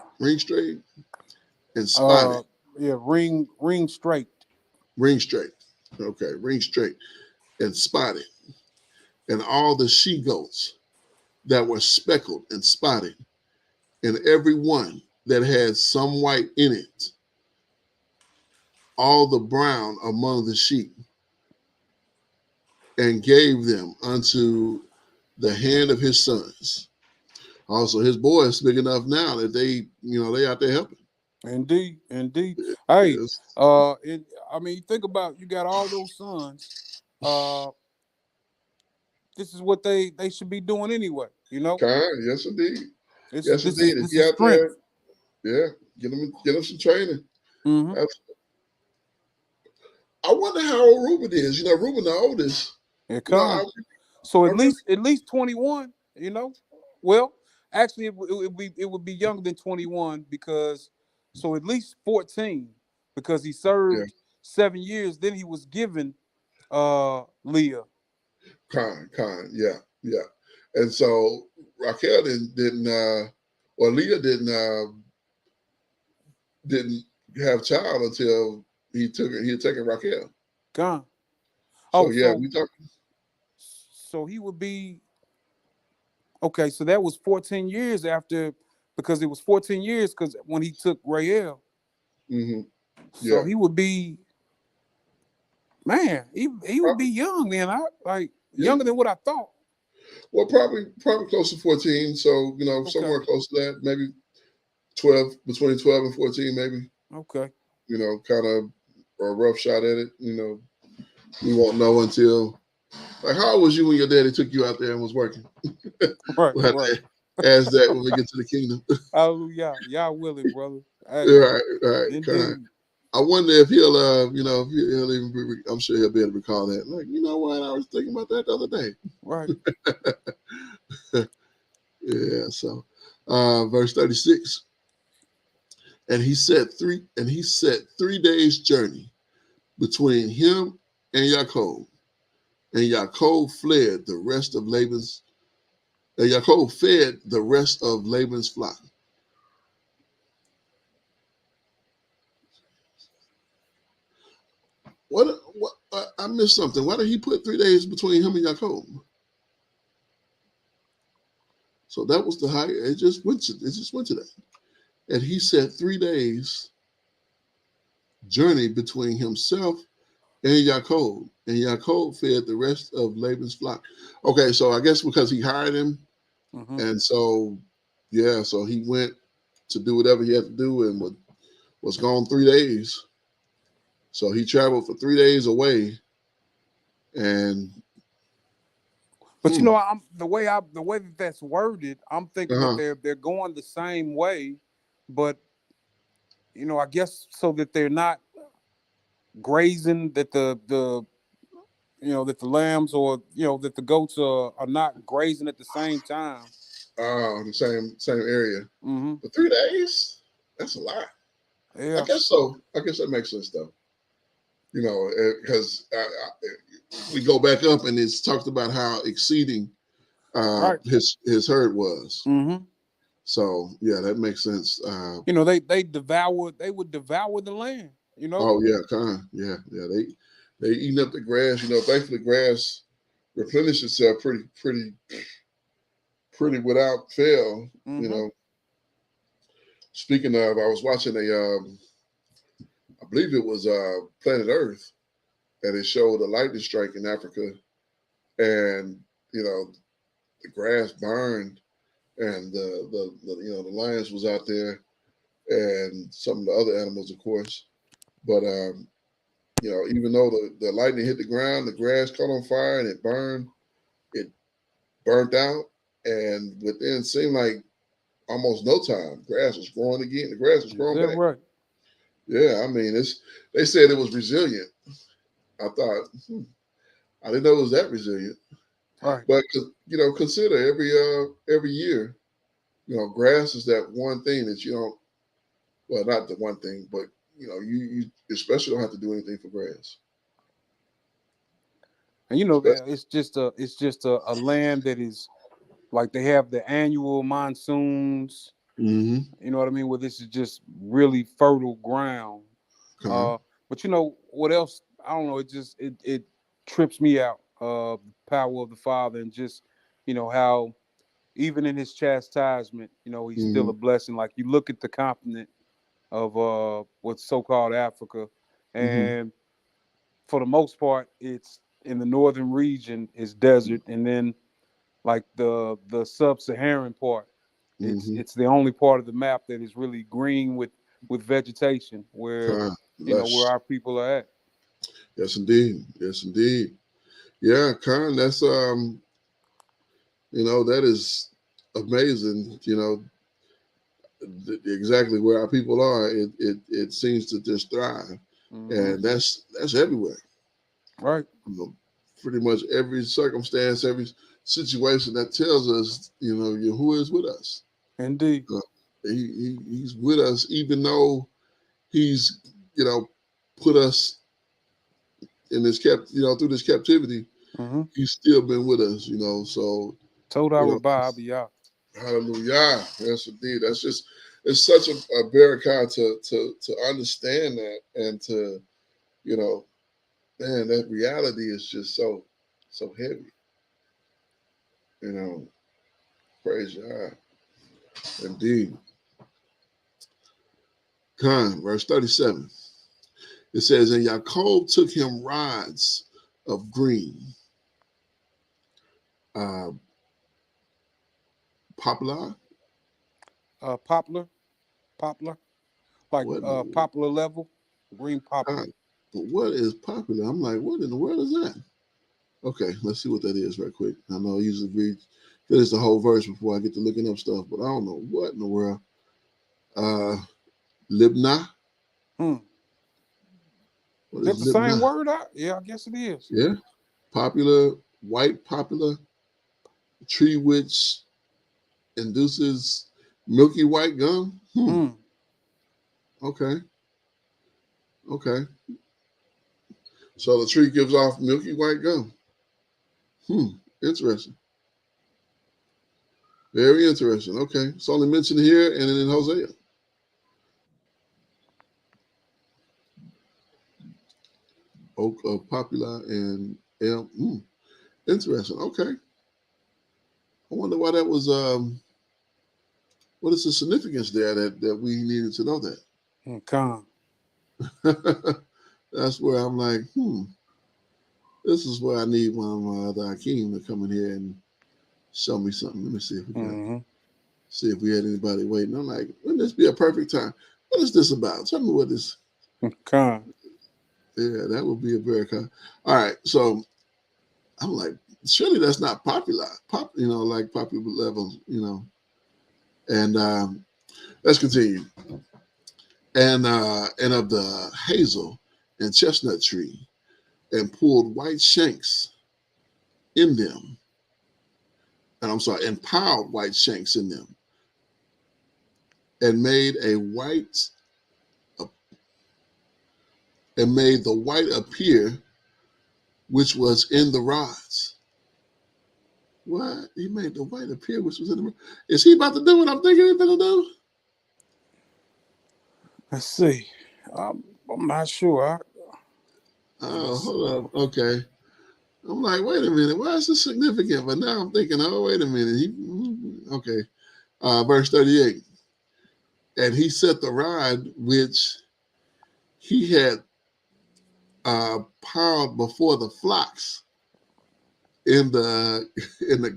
and spotted. Ring straight. Ring straight. Okay, ring straight and spotted. And all the she-goats that were speckled and spotted, and every one that had some white in it, all the brown among the sheep, and gave them unto the hand of his sons. Also, his boys big enough now that they out there helping. Indeed. Hey, Yes. Think about, you got all those sons. This is what they should be doing anyway. Yes, indeed. This Yes, indeed. If this you is out strength. there, yeah, get them some training. Mm-hmm. Absolutely. I wonder how old Reuben is. Reuben the oldest. It You know, I, comes. So I really, at least 21. Well, actually, it would be younger than 21 because so at least 14 because he yeah, served 7 years. Then he was given Leah. yeah, yeah. And so Raquel or Leah didn't have child until he had taken Raquel. Gone. So Oh, yeah, we talking. so he would be okay. So that was 14 years after because it was 14 years because when he took Rael. Hmm. So Yeah, he would be man. He would be probably, young then. I like yeah. younger than what I thought. Well, probably close to 14. So Okay. somewhere close to that, maybe 12, between 12 and 14, maybe. Okay. Kind of a rough shot at it. We won't know until like how old was you when your daddy took you out there and was working? Right. We'll have Right. to ask that when we get to the kingdom. Hallelujah. Y'all willing, brother. All Hey, right, all right, kind. indeed. I wonder if he'll, if he'll even. I'm sure he'll be able to recall that. Like, you know what? I was thinking about that the other day. Right. Yeah. So, verse 36. And he set 3 days journey between him and Yaakov, and Yaakov fled the rest of Laban's. And Yaakov fed the rest of Laban's flock. What? What? I missed something. Why did he put 3 days between him and Yaakov? So that was the high. It just went to that. And he said 3 days journey between himself and Yaakov, and Yaakov fed the rest of Laban's flock. Okay, so I guess because he hired him, Mm-hmm. and so yeah, so he went to do whatever he had to do, and was gone 3 days. So he traveled for 3 days away, and But I'm the way that that's worded. I'm thinking that uh-huh, they're going the same way, but I guess so that they're not grazing that the that the lambs or that the goats are not grazing at the same time. the same area. Mm-hmm. For 3 days, that's a lot. I Yeah. guess so. I guess that makes sense though. Because we go back up and it's talked about how exceeding Right. his herd was. Mm-hmm. So yeah, that makes sense. They would devour the land. Oh yeah, kind of. Yeah. They eating up the grass. Thankfully, grass replenishes itself pretty without fail. Mm-hmm. Speaking of, I was watching I believe it was Planet Earth, and it showed a lightning strike in Africa, and the grass burned, and the lions was out there, and some of the other animals, of course. But even though the lightning hit the ground, the grass caught on fire and it burned. It burnt out, and within seemed like almost no time, grass was growing again. The grass was Is growing that back. right? Yeah, I mean, they said it was resilient. I thought, I didn't know it was that resilient. Right. But consider every year, grass is that one thing that you don't. Well, not the one thing, but you especially don't have to do anything for grass. And Especially, it's just a land that is like they have the annual monsoons. mm-hmm. You know what I mean? Where this is just really fertile ground. Con. But what else? I don't know. It trips me out. The power of the Father and just how even in his chastisement, he's still Mm-hmm. a blessing. Like you look at the continent of what's so-called Africa, Mm-hmm. and for the most part, it's in the northern region is desert, and then like the sub-Saharan part, Mm-hmm. it's the only part of the map that is really green with vegetation where Con. where Lush. our people are at. Yes, indeed. Yes, indeed. Yeah, Con. That's that is amazing. Exactly where our people are. It seems to just thrive. And that's everywhere. Right. You know, pretty much every circumstance, every situation that tells us, Yahuwah is with us. Indeed. He's with us, even though he's, put us in this through this captivity. He's still been with us, So Toda Rabbi hallelujah. Yes, indeed. It's such a barakah to understand that, and to, man, that reality is just so heavy. Praise God. Indeed. Verse 37. It says, and Yaakov took him rods of green, poplar. Poplar, like What? popular level, green poplar. But what is popular? I'm like, what in the world is that? Okay, let's see what that is right quick. I know I usually finish the whole verse before I get to looking up stuff, but I don't know what in the world. Libna. What That's is the Libna? same word? Yeah, I guess it is. Yeah. Popular, white popular, tree which induces milky white gum. Okay. So the tree gives off milky white gum. Interesting. Very interesting. Okay. It's only mentioned here and in Hosea. Oak of poplar and elm. Interesting. Okay. I wonder why that was. What is the significance there that we needed to know that? That's where I'm like, this is where I need one of my other Akeem to come in here and show me something. Let me see if we got, see if we had anybody waiting. I'm like, wouldn't this be a perfect time? What is this about? Tell me what this. Yeah, that would be a very kind. All right, so I'm like, surely that's not popular, like popular levels, And let's continue. And of the hazel and chestnut tree, and pulled white shanks in them. And piled white shanks in them, and made the white appear, which was in the rods. What? He made the white appear, which was in the rods. Is he about to do what I'm thinking he's going to do? Let's see. I'm not sure. Hold up. Okay. I'm like, wait a minute. Why is this significant? But now I'm thinking, oh, wait a minute. Okay. Verse 38. And he set the rod which he had piled before the flocks in the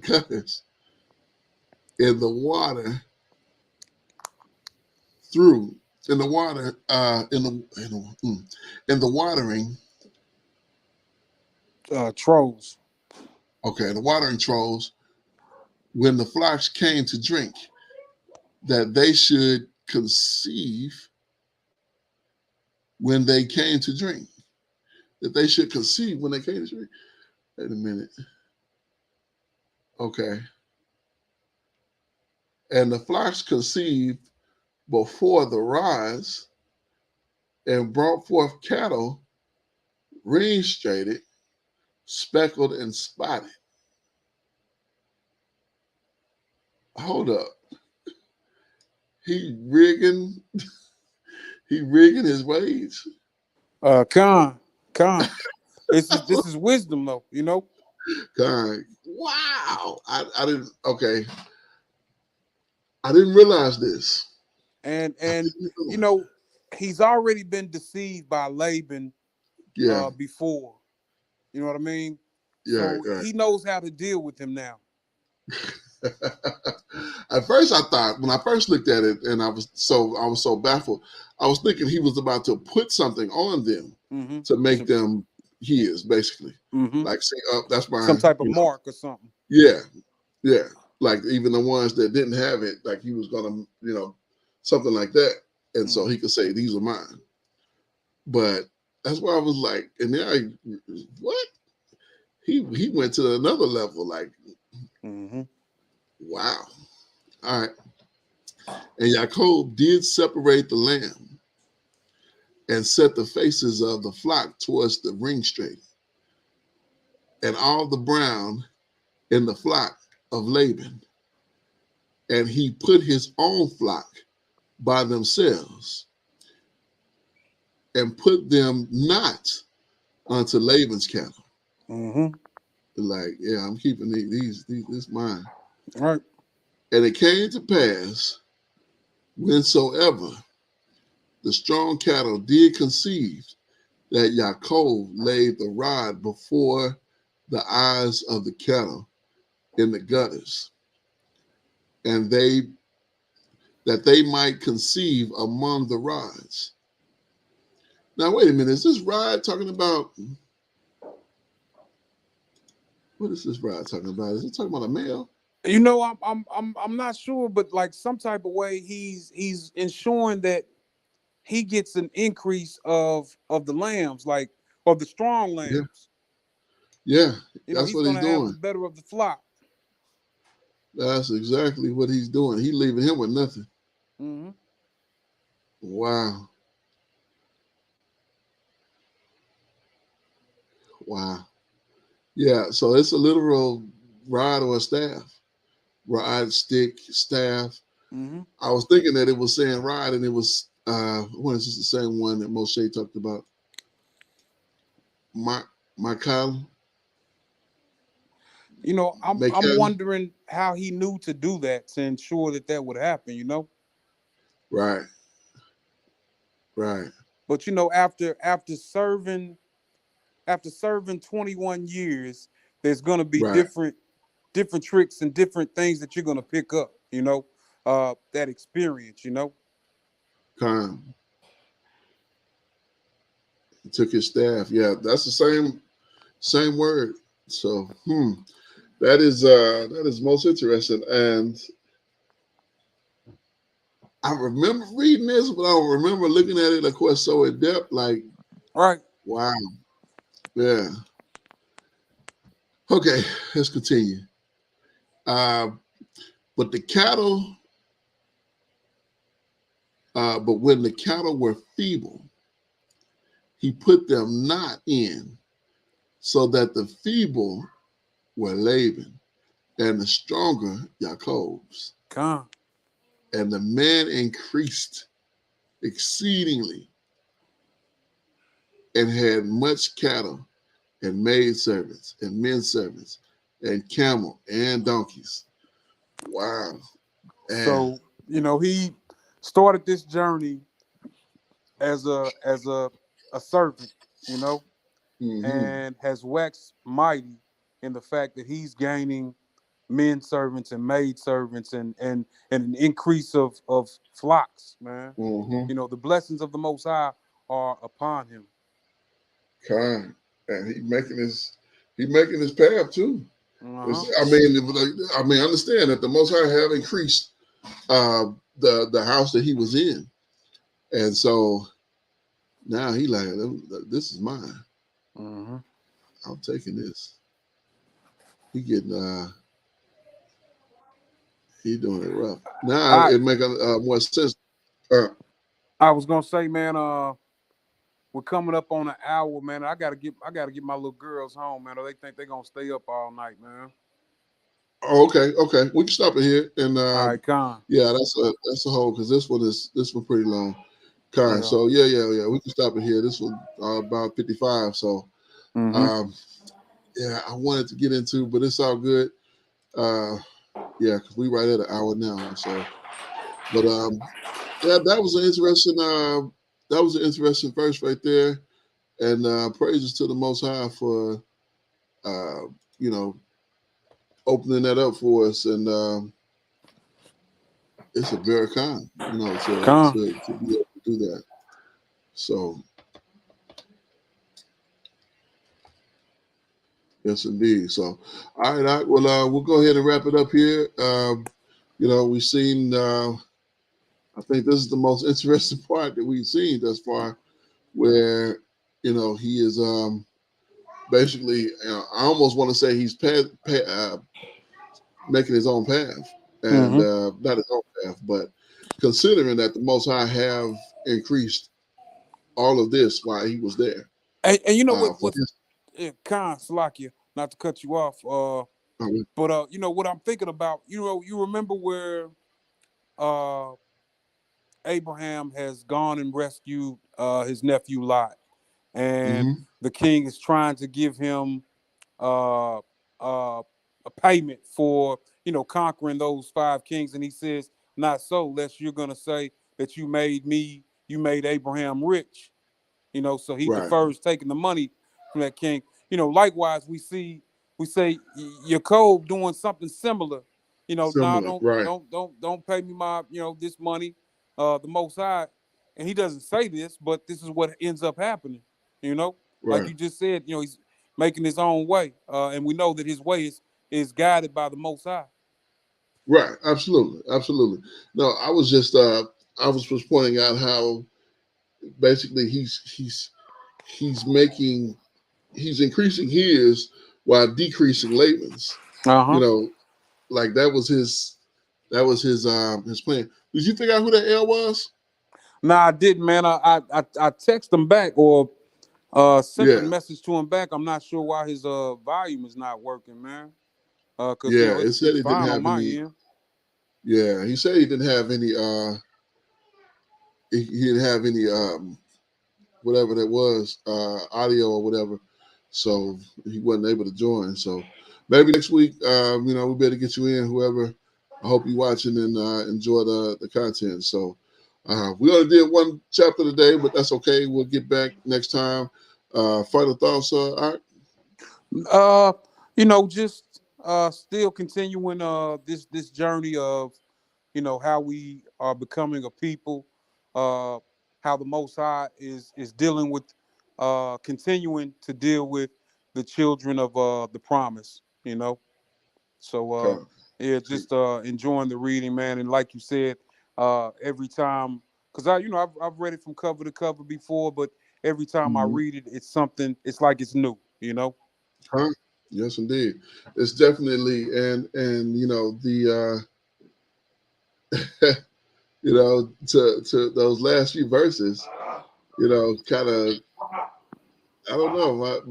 gutters, in the water through, in the water, in the watering. Trolls. Okay, the watering trolls, when the flocks came to drink, that they should conceive when they came to drink. That they should conceive when they came to drink. Wait a minute. Okay. And the flocks conceived before the rise, and brought forth cattle, ring-strated, speckled, and spotted. Hold up. He rigging his wage. Khan. This is wisdom, though. God, wow! I didn't. Okay, I didn't realize this. And he's already been deceived by Laban. Before. You know what I mean? Yeah. So he knows how to deal with him now. At first, I thought, when I first looked at it, and I was so baffled. I was thinking he was about to put something on them to make them his, basically. Like, say, that's why some type of mark or something. Yeah. Like even the ones that didn't have it, like he was gonna, something like that, and so he could say these are mine. But that's why I was like, and then what? He went to another level. Like, Mm-hmm. wow. All right. And Yaakov did separate the lamb and set the faces of the flock towards the ring straight, and all the brown in the flock of Laban. And he put his own flock by themselves and put them not unto Laban's cattle. Mm-hmm. Like, yeah, I'm keeping these this mine. All right. And it came to pass, whensoever the strong cattle did conceive, that Yaakov laid the rod before the eyes of the cattle in the gutters, and that they might conceive among the rods. Now, wait a minute, is this rod talking about? What is this rod talking about? Is it talking about a male? You know, I'm not sure, but like some type of way, he's ensuring that he gets an increase of the lambs, like of the strong Yeah, lambs. yeah, You know, that's he's what he's gonna have the doing. better of the flock. That's exactly what he's doing. He leaving him with nothing. Mm-hmm. Wow, wow. Yeah, so it's a literal rod or a staff, rod, stick, staff. Mm-hmm. I was thinking that it was saying rod, and it was what is this the same one that Moshe talked about? Michael, You know, I'm Michael, wondering how he knew to do that to ensure that that would happen. You know, right, right, but you know, after serving 21 years, there's gonna be right. different tricks and different things that you're gonna pick up. You know, that experience. You know. Con he took his staff. Yeah, that's the same word. So, that is most interesting. And I remember reading this, but I don't remember looking at it, of course, so in depth. Like, Right. wow, yeah. Okay, let's continue. Uh, but the cattle, but when the cattle were feeble, he put them not in, so that the feeble were Laban, and the stronger Jacob's. Con. And the man increased exceedingly, and had much cattle, and maid servants, and men servants, and camel, and donkeys. Wow. And So you know he started this journey as a servant. You know, mm-hmm, and has waxed mighty in the fact that he's gaining men servants and maid servants and an increase of flocks, man. mm-hmm, You know, the blessings of the Most High are upon him. kind. And he making his path too. Uh-huh. I mean, understand that the Most High have increased the house that he was in, and so now he like, this is mine. Mm-hmm. I'm taking this. He getting he doing it rough. Now I it make more sense. Uh, I was gonna say, man, we're coming up on an hour, man. I gotta get my little girls home, man, or they think they're gonna stay up all night, man. oh, okay. We can stop it here, and All right, Con. yeah, that's a whole because this one pretty long. Kind. Yeah. So yeah. We can stop it here. This was about 55. So Mm-hmm. um, yeah, I wanted to get into, but it's all good. Yeah, because we right at an hour now. So, but yeah, that was an interesting verse right there, and praises to the Most High for uh, you know opening that up for us, and it's a very kind, Con. to be able to do that. So yes, indeed. So all right, well, we'll go ahead and wrap it up here. We've seen. I think this is the most interesting part that we've seen thus far, where he is basically, I almost want to say he's making his own path, and Hmm. not his own path, but considering that the Most High have increased all of this while he was there. And you know For what's his, Khan Salakia, not to cut you off, but you know what I'm thinking about. You remember where uh Abraham has gone and rescued his nephew Lot, and mm-hmm, the king is trying to give him uh, a payment for conquering those 5 kings, and he says, "Not so, lest you're gonna say that you made Abraham rich." So he right, defers taking the money from that king. Likewise, we say Jacob doing something similar. Nah, similar, right, don't pay me my this money, the Most High, and he doesn't say this, but this is what ends up happening. Like right, you just said, he's making his own way, and we know that his way is guided by the Most High. right, absolutely, absolutely. No, I was just pointing out how basically he's increasing his while decreasing Laban's. Uh You huh. know, like that was his plan. Did you figure out who that L was? Nah, I didn't, man. I text him back or sent the Yeah, message to him back. I'm not sure why his volume is not working, man. Cause yeah. It said it's he didn't fine on have my any. end. Yeah, he said he didn't have any. He didn't have any whatever that was, audio or whatever. So he wasn't able to join. So maybe next week, we better get you in. Whoever, I hope you watching and enjoy the content. So we only did one chapter today, but that's okay. We'll get back next time. Final thoughts, all right? Uh, just still continuing this journey of how we are becoming a people, uh, how the Most High is dealing with, continuing to deal with the children of the promise. So Okay. yeah, just enjoying the reading, man. And like you said, every time, because I've read it from cover to cover before, but every time I Mm-hmm. read it, it's something. It's like it's new. Huh? Yes, indeed. It's definitely and the to those last few verses, kind of, I don't know,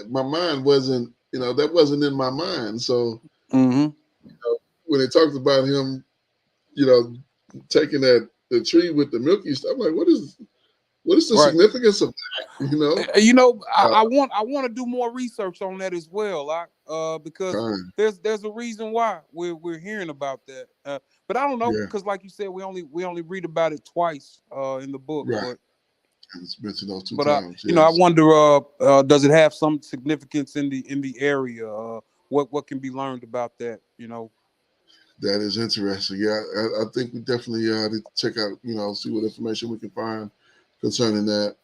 my mind wasn't, that wasn't in my mind. So Mm-hmm. when it talks about him, you know, taking the tree with the milky stuff, I'm like, what is the Right. significance of that? Uh, I want to do more research on that as well, because time, there's a reason why we're hearing about that. But I don't know, yeah, because like you said, we only read about it twice in the book. right. But And it's mentioned those two but times. I Yes, wonder, does it have some significance in the area? What can be learned about that? that is interesting. Yeah, I think we definitely need to check out, see what information we can find concerning that.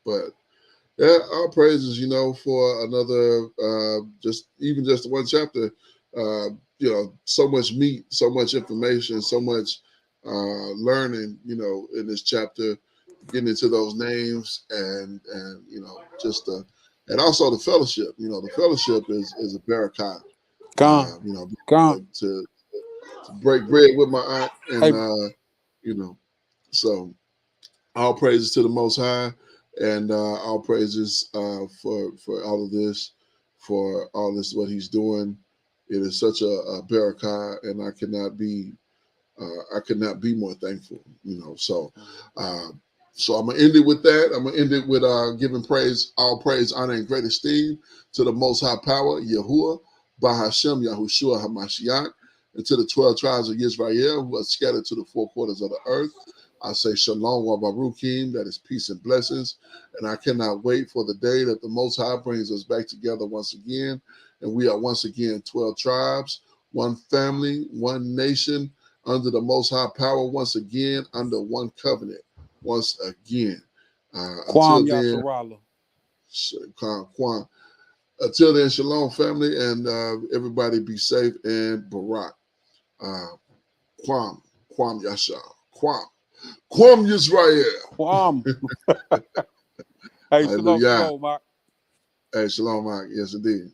But yeah, all praises, for another, just one chapter. So much meat, so much information, so much learning, in this chapter, getting into those names and and also the fellowship. The fellowship is a barakah. Gone, gone. To break bread with my aunt, and Hey, so all praises to the Most High, and all praises for all of this, for all this what He's doing. It is such a barakah, and I could not be more thankful. So. So I'm gonna end it with that. I'm gonna end it with giving praise, all praise, honor, and great esteem to the Most High Power, Yahuwah, Bahashem, Yahushua Hamashiach, and to the 12 tribes of Israel who are scattered to the 4 quarters of the earth. I say Shalom wa Baruchim, that is peace and blessings. And I cannot wait for the day that the Most High brings us back together once again. And we are once again 12 tribes, one family, one nation, under the Most High Power, once again, under one covenant once again. Kwam Until then, Yasharala. Kwan. Until then, shalom, family, and everybody be safe and Barak. Uh, Kwam Yasha, Kwam Yisrael. Kwam. Hey, shalom, Hallelujah. shalom, Mark. Hey, shalom, Mike. Yes, indeed.